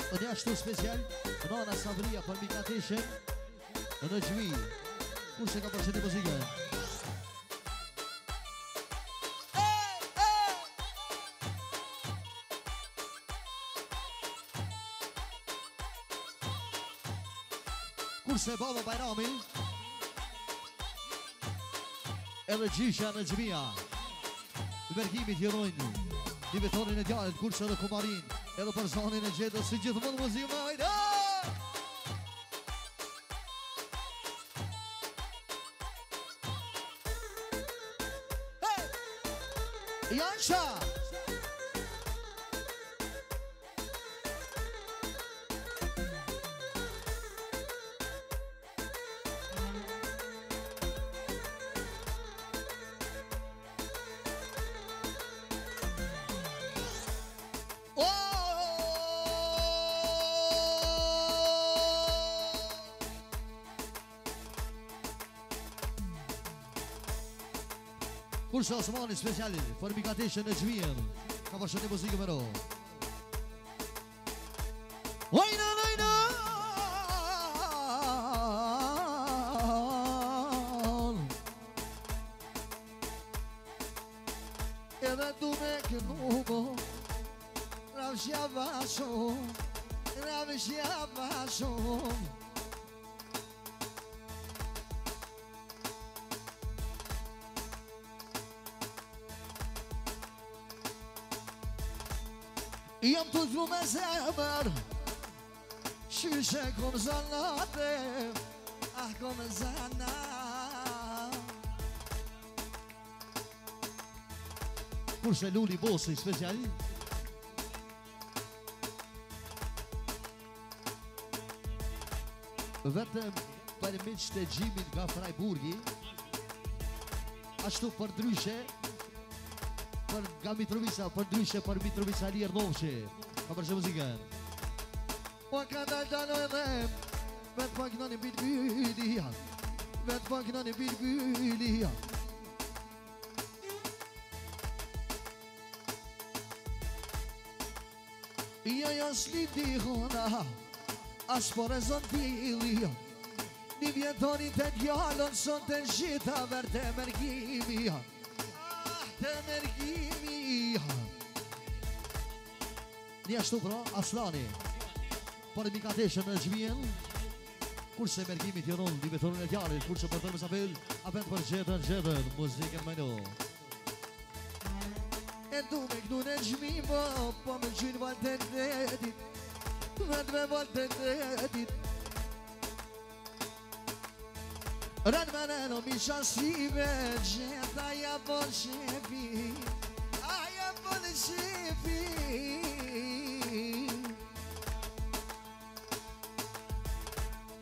Në një ashtu special Nona Sabria për Mikateshen Në gjmi Kur se ka përshete muzike Kur se baba Bajrami Edhe gjisha në gjmia Verkimit jërojnë Një betonin e djallit, kurse edhe kumarin Edhe për zonin e gjetës, si gjithë mund muzikë më hajde Hey! Jansha! Kurse Osmani specialit, për Mikateshen në gjmien Ka përshëndet muzikë më ro Ojna, ojna Edhe du me kënumo Ravshja vashon Ravshja vashon Jam të dhru me zemër Shyshe kom zanate Ah kom zanat Kurse Luli Bosi special Vetëm për miqt e Gjimin nga Frajburgi Ashtu për dryshe Për nga Mitrovica, për dryshe për Mitrovica Lier Novshe Ka përshë muzikën O ka dalë edhe Vetë pak në një bilbilia Vetë pak në një bilbilia Ja ja sliti hona As për e zontilia Një vjetonit e djallon Son të gjitha vërë të mërgimia Të mërgimi Një ashtu pra, Aslani Për Mikateshen në gjmien Kurse mërgimit jëron Një betonin e djallit Kurse për të mësapel Apet për gjetën Muzikën më no E du me kënu në gjmi Po me gjynë valë të ndedit Vetë me valë të ndedit Rënë me në mi shasive Gjeta ja bon shefi Aja bon shefi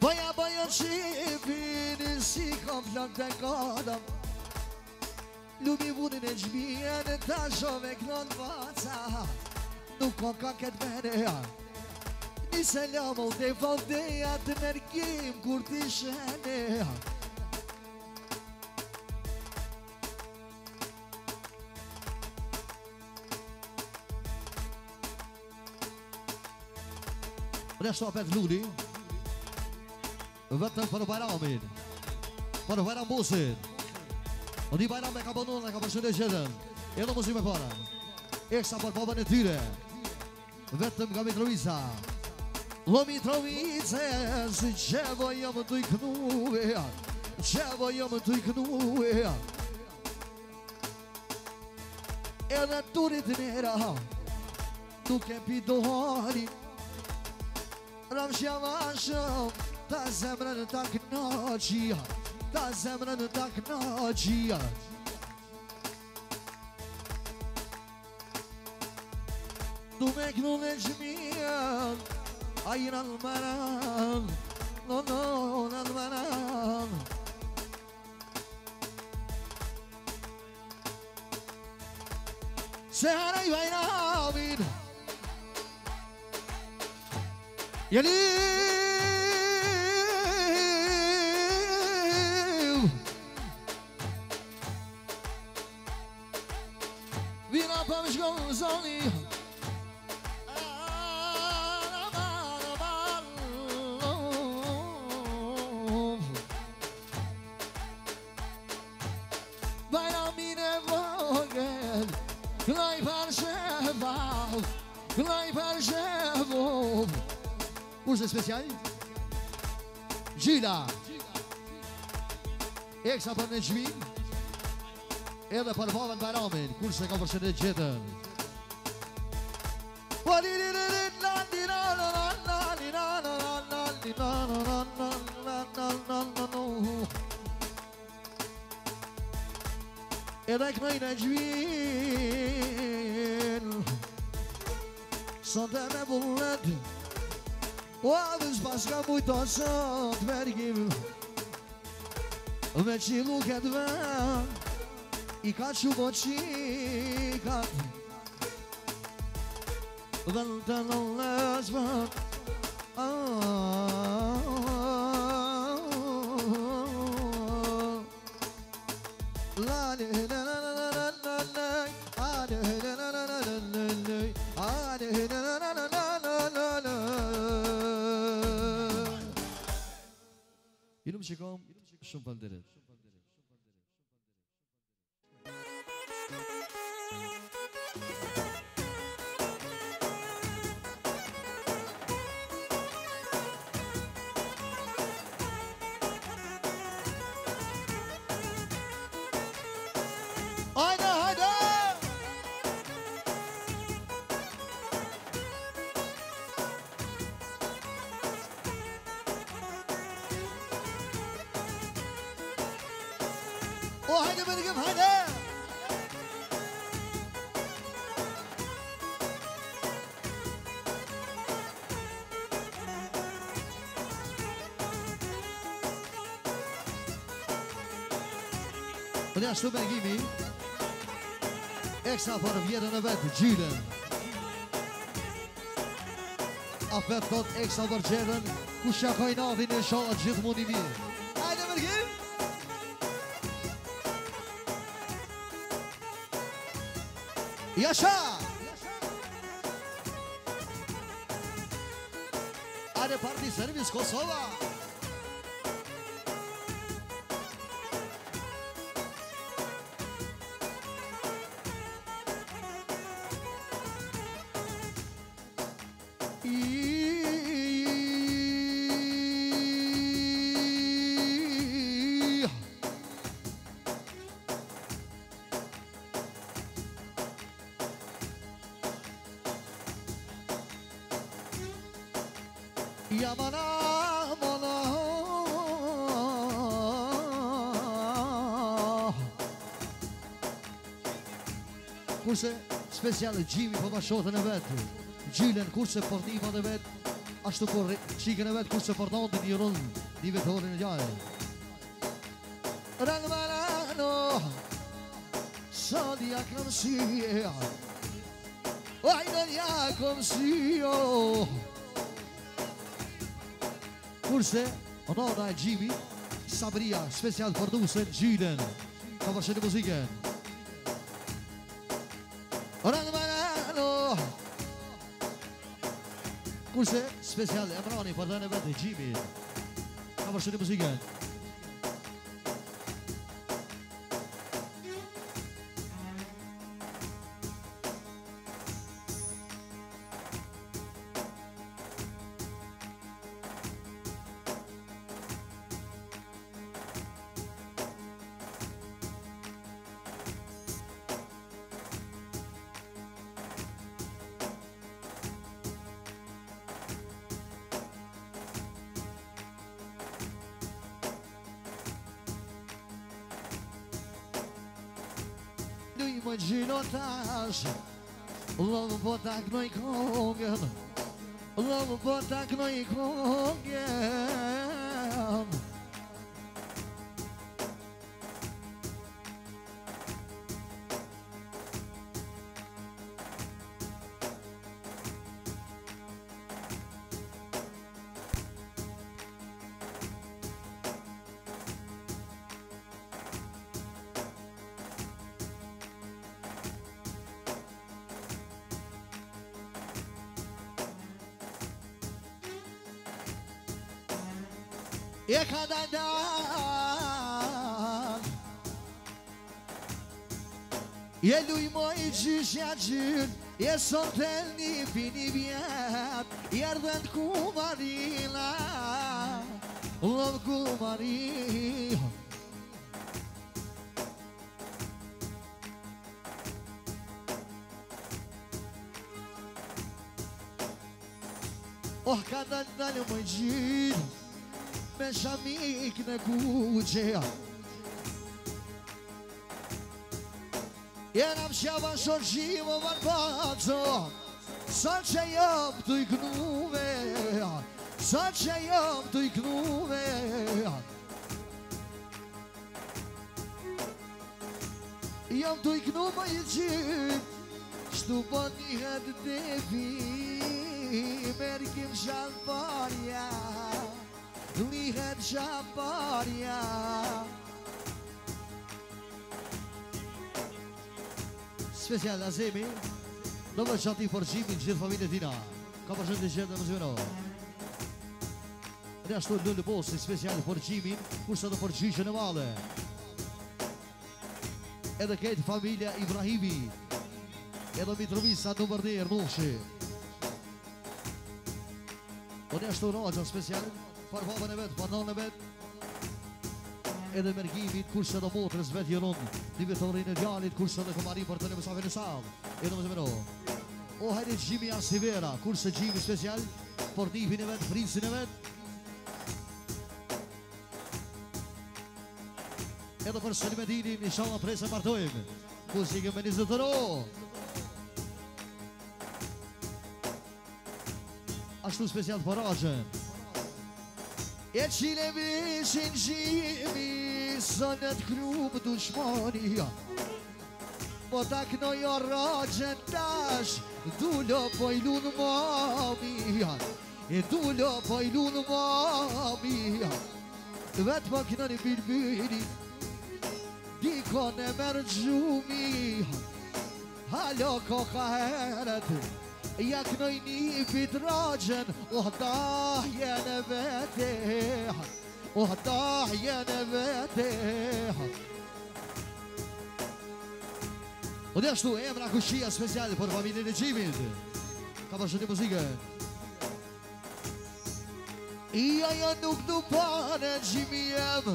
Boja boja shefi Nësi kom flok të kodëm Lumi vunin e gjmien Ta shove kënon faca Nuk ko ka këtë mene Nise lamo të faldeja Të mërgjim kur t'i shene Nështë apet Luli Vetëm për Bajramin Për Bajram Bosin O një Bajram me ka bënon Dhe ka përshëndet gjetën Edhe muzikë me para Eksa për babën e tyre Vetëm nga Mitrovica Lo Mitrovice Si qevo jam të i kënuve Qevo jam të i kënuve Edhe turit nera Nuk e pidohari Ravshja vashëm Ta zemrën ta knaqia Ta zemrën ta knaqia Du me kënu në gjmien Ajna në maran No no në maran Se haraj Bajramin Jelim Vina pa më shkonë zoni Kurse special Gjila Eksa për në gjmin edhe për babën Bajramin kurse ka përshëndet gjetën edhe kënoj në gjmin sot e me bullet o avës paska mujto sot mergim me qilu këtë vend I ka qubo qikat dhe në të në lesbët Ilum shikom shumë falënderit. Haydi haydi. O haydi benim haydi. Dhe ashtu me gjimi Eksa për vjetën e vetë, gjilën Afet thot eksa për gjerën Ku shakoj natin e shala gjithë mundi mirë Hajde mërgjim Jasha Hajde parti servis Kosova Yamana mana Kurse speciale gjimi për bashkotën e vetë Gjilën kurse për nimat e vetë Ashtu për qikën e vetë kurse për nandë një rëllë Një vetorin e gjajë Rangmarano Sadja këmësia Ajnënja këmësia Kurse, nana e gjimi, Sabria, special për dusën, gjilën Ka përshënë muziken Rangmarano Kurse, special Emrani për dhe në vetë, gjimi Ka përshënë muziken Më gjilo tash Lëvë po taknoj kongën Lëvë po taknoj kongën E ka dandan E luj moj gjyshja gjyr E son të një pini vjet, jerdhen kumarina, lov kumarina. Oh, ka dalë më gjirë, me shamik në kuqeja. Jena më shjava shoqimo më baco, sa që jam të iknuve, sa që jam të iknuve. Jam të iknu më i gjirë, shtu po njëhet devi. Merkim shamparja, lihet shamparja. Special Azemi, do më qati përgjimin gjithë familje tina. Ka përshën të gjithë dhe më zveno. Dhe ashtu në bosi special përgjimin, kurse do përgjishën e male. Edhe këtë familja Ibrahimi, edhe Mitrovisa në mërdir Mushi. O një ashtu rogën special, për babën e vetë, për nënë e vetë. Edhe mergimit, kurse do motrës vetë jënon, një vetorin e djallit, kurse dhe këmari për të në mësave në salë. Edhe më zemeno. O hajde Gjimi Asivera, kurse Gjimi special, për nipin e vetë, prinsin e vetë. Edhe për Selimedinin, një shala presë e martojmë. Kusë i këmë një zëtëro. Ashtu special për raqën. E qile vishin Gjimi, sënët krupë të shmonia. Po ta knojo raqën tash, dullo po i lunë mamia. E dullo po i lunë mamia. Vetë po knoni birbiri, diko në mërë gjumi. Halo koka heret, ja knoj një pit raqën, dahjen e vete, dahjen e vete. O dhe ashtu emra kushia special për familjen e Gjimit. Ka përshën një muzike. Ja nuk du pane Gjimi jem,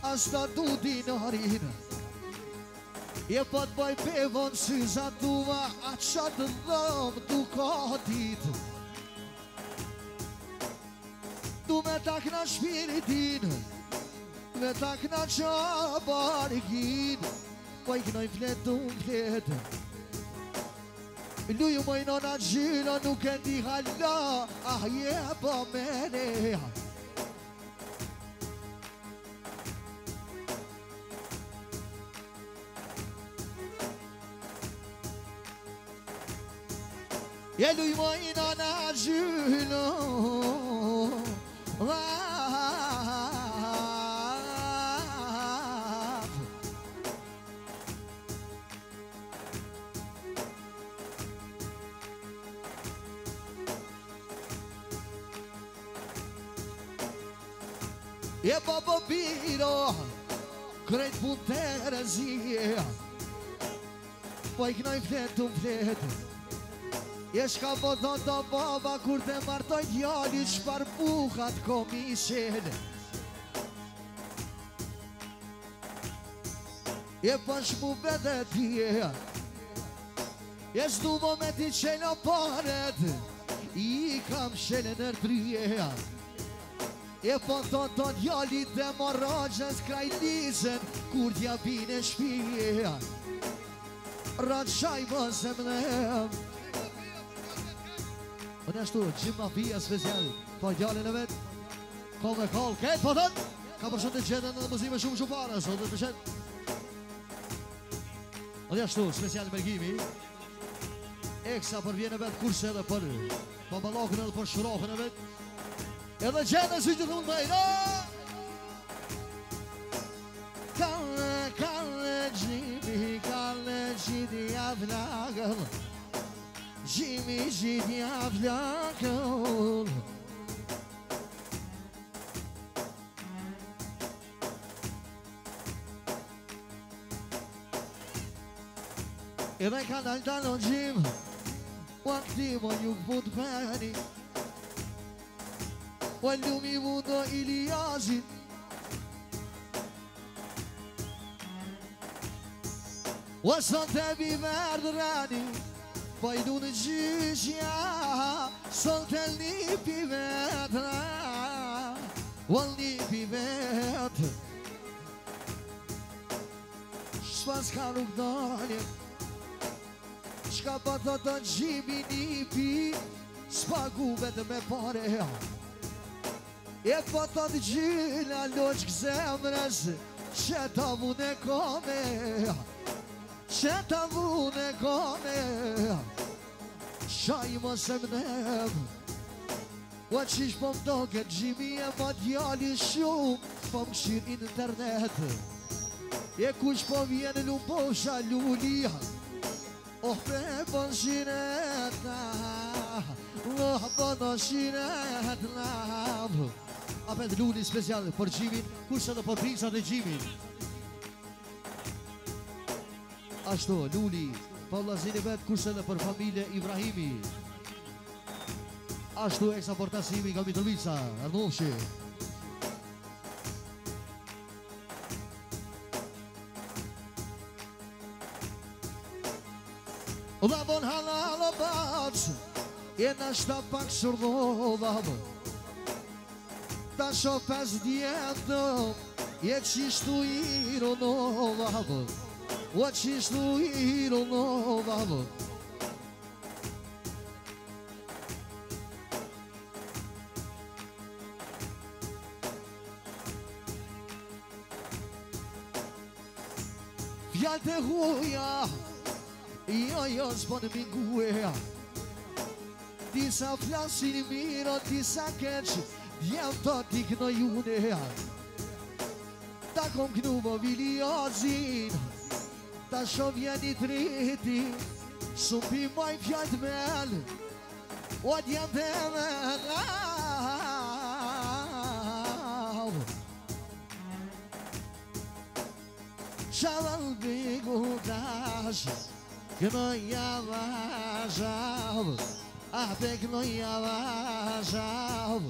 asta du dinarin. Je po të bëj pevon syza tua, a qatë dhëm du katit. Du me takna shpiritin, me takna qabarkin. Po i knoj fletu fletë, luju mojnona gjyra nuk e ndi hala, ah je po mene. Je luj mojnona gjyra, je babo biro, krejt pun të rëzije, po i knoj fletu fletu. Je shka po thonë të baba, kur të martoj djali, shpar buhat komishen. Je pash mu vete tje, je shdubo me ti qelo paret, i kam shele në rëtrije. Je po thonë të djali dhe morajës kraj lisën, kur t'ja bine shpije. Raqaj më zemnem. O në ashtu, Gjim Mafia special, po djallin e vetë, ko me kall, ketë po thënë, ka përshën të qetën dhe muzime shumë pare, sot dhe të qetë. O në ashtu, special mergimi, eksa për vjene vetë, kurse edhe për babalokën edhe për shurokën e vetë, edhe qetë si që thunë dhejnë. Kalle Gjimi, kalle Gjidi avlagën, Gjimi Gjidi avlakën. edhe ka dalë të në gjim, wakti më ju këput pëni, o lumi vundo Iliazin, o sot e biver drani, po i du në gjyshja, sot e lipi vetra, o lipi vetë, shpas ka nuk dalje, shka pa të të gjimi lipi, s'pagu vetë me pare, e pa të të gjila loqë këzemres, që të vune kome, që të vune kome, shaj më se mnem, o qish po më doke gjimi e ma djali shumë, po më shir internet, e kush po vjen lumbosha lulia, oh pe bon shireta, oh bon shireta, apet luli special për gjimin, kush edhe për prisat e gjimin. Ashtu, luli, për vlazin e vetë, kush edhe për familje Ibrahimi. Ashtu, eksa portasimi nga Mitrovica, Ardovshi. Dhe bon halal o baqë, e në shta pak shurdodham, ta sho 5 djetëm, e qishtu i ronodham, o qishtu i ronodham. Fjallë të huja, jo s'bon minguja, disa flasin miro, disa keq, djem të t'i knojune, ta kom knu më viliozin, ta shom jeni triti, sumpi moj fjallë t'mel, o djem të mel, shaval bigu dash, Gnoja važav, ape gnoja važav.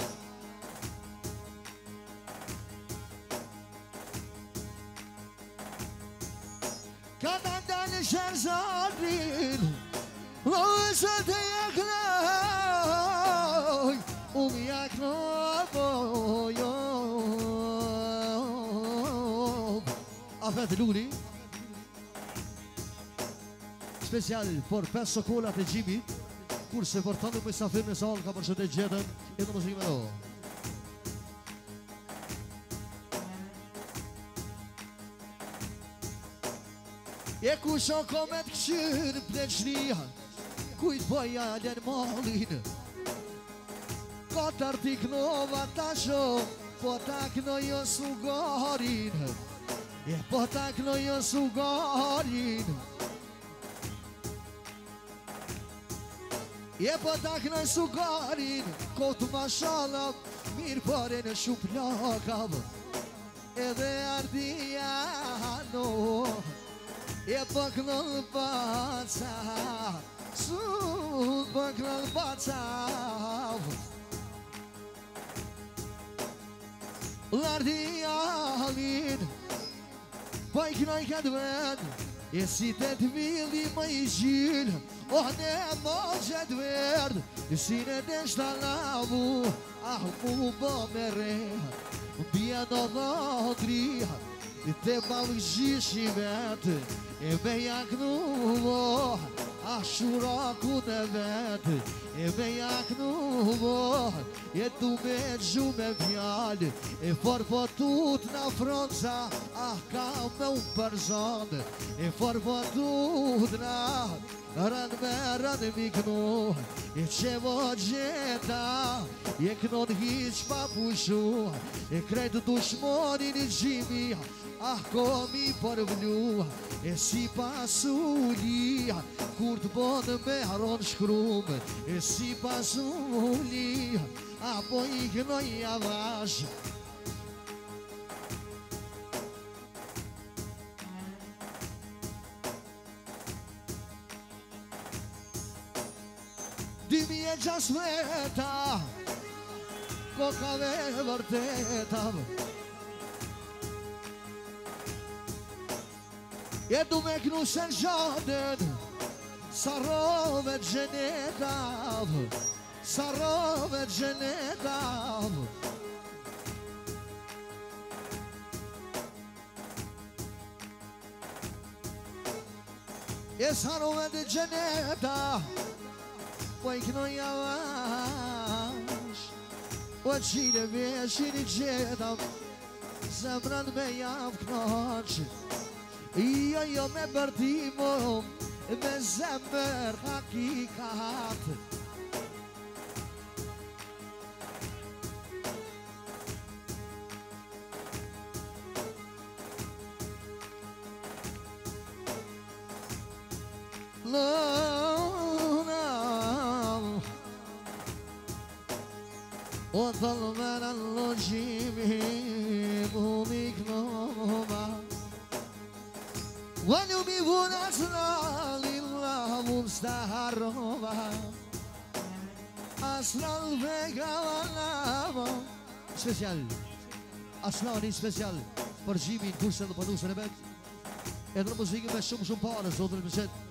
Kada dalë shërzadin, lojse të jaknoj, jaknoj, Afet Luli, special për 5 sokolat e gjimi, kurse për të në mësafir në salë ka përshëndet gjetën e në muzikime do. E ku shon komet këshyrë pleqnia, kujt bëja alen malin, katër t'i knova ta shon, po ta knojo sugarin, po ta knojo sugarin. E po ta knoj sugarin, kotë ma shalab, mirë pare në shuplakab, edhe ardia no, e po knoj baca, su po knoj baca. L'ardia halin, po i knoj këtë vend, e si të t'vili më i gjilë, oh ne moqet verd, si në deshta lavu, ah mu bo me re, bia në dhotri, te balë gjishi vetë, e me jaknu mo, ah shuraku në vetë, e me jaknu mo, e tu me gjume fjallë, e forbotut në fronca, ah ka me unë përzone, e forbotut në rën me rën mi knu, e që vo gjeta, e knon hiq pa pushu, e krejtë dushmonin i gjimi, ah komi përvlu, e si pasuli, kur të bonë me haron shkrum, e si pasuli, apo i knoj avash. e gjas veta kokave vërteta e du me knushen gjadet sarove gjenetav sarove gjenetav e sarove de gjeneta po i knoj avash po qire veshin i gjetam zemran me jav knoq jo me bërtimo me zemër hakikat o thëllëmen allogimi mumik nëma Walu mi vunasna lillah mustaharova Aslan vega valama Special Aslani special Për gjimin kurse dhe përnusën e bet Edhe muzikën me shumë pare Zotër më qëtë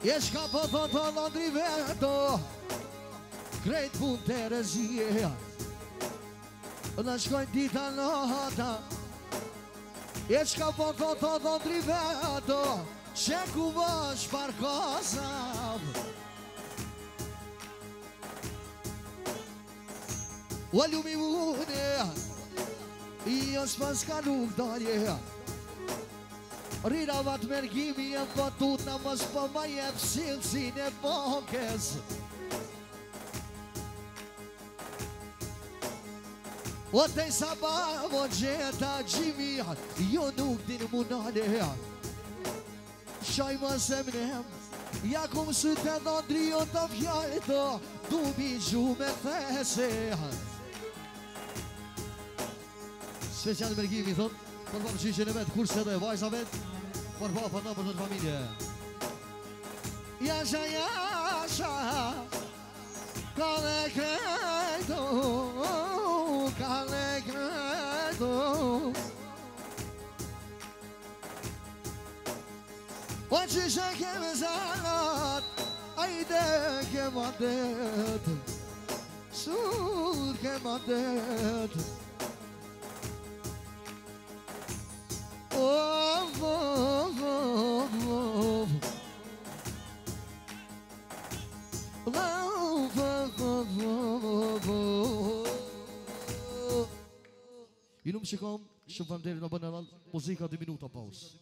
E shka po thot të londri veto Krejt pun të rezije Në shkojnë dita në hata E shka po thot të londri veto Që ku vësh parkosav O lumi vune I është paska nuk dalje Rira vat mergimi e pëtut në mës për ma jep silësin e pokes O tej sabah o gjeta gjimi Jo nuk din munale Shaj më zemnem Ja kum së të dhondri o të fjajto Du mi gju me these Special mergimi thot Për për qyshin e vetë, kurse dhe vajza vetë Për për në për të të familje Jasha, jasha Kale krejto Kale krejto O qyshe keme zanat Ajde kema det Sur kema det Ju nuk më shikom, shumë fëmderit në bënë në muzika 2 minuta paus